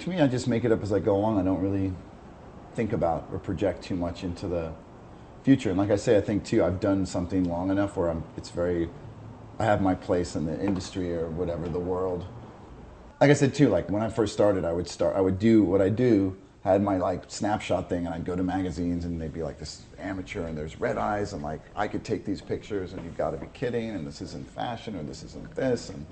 To me, I just make it up as I go along. I don't really think about or project too much into the future. And like I say, I think too, I've done something long enough where I have my place in the industry or whatever, the world. Like I said too, like when I first started, I would do what I do. I had my like Snapshot thing, and I'd go to magazines, and they'd be like, "This amateur, and there's red eyes, and like I could take these pictures, and you've got to be kidding, and this isn't fashion, or this isn't this," and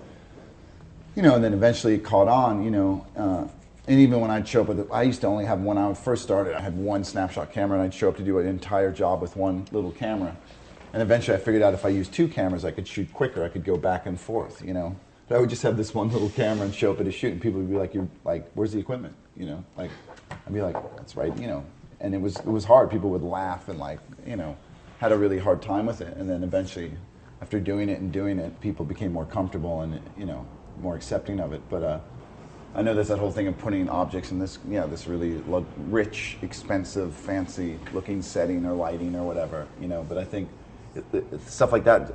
and then eventually it caught on, and even when I'd show up I used to only have one. When I first started, I had one Snapshot camera, and I'd show up to do an entire job with one little camera. And eventually I figured out if I used two cameras, I could shoot quicker. I could go back and forth, But I would just have this one little camera and show up at a shoot, and people would be like, "You're like, where's the equipment?" Like I'd be like, "That's right," And it was hard. People would laugh and had a really hard time with it. And then eventually, after doing it, people became more comfortable and more accepting of it. But I know there's that whole thing of putting objects in this really rich, expensive, fancy-looking setting or lighting or whatever, But I think stuff like that,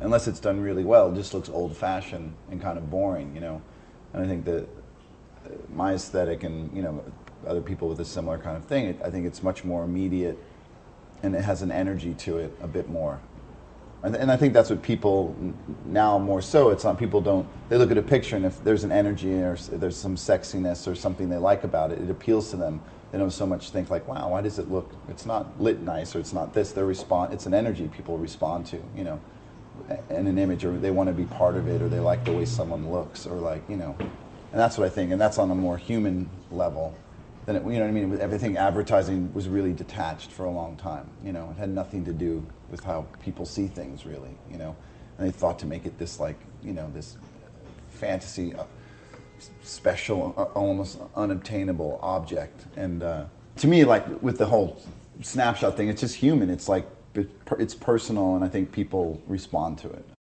unless it's done really well, it just looks old-fashioned and kind of boring, And I think that my aesthetic and other people with a similar kind of thing, I think it's much more immediate, and it has an energy to it a bit more. And I think that's what people now more so. It's not they look at a picture, and if there's an energy or there's some sexiness or something they like about it, it appeals to them. They don't so much think like, wow, why does it look, it's not lit nice, or it's not this. It's an energy people respond to, and an image, or they want to be part of it, or they like the way someone looks, or and that's what I think, and that's on a more human level. Then what I mean? With everything, advertising was really detached for a long time. It had nothing to do with how people see things, really. And they thought to make it this this fantasy, special, almost unobtainable object. And to me, like with the whole Snapshot thing, it's just human. It's like it's personal, and I think people respond to it.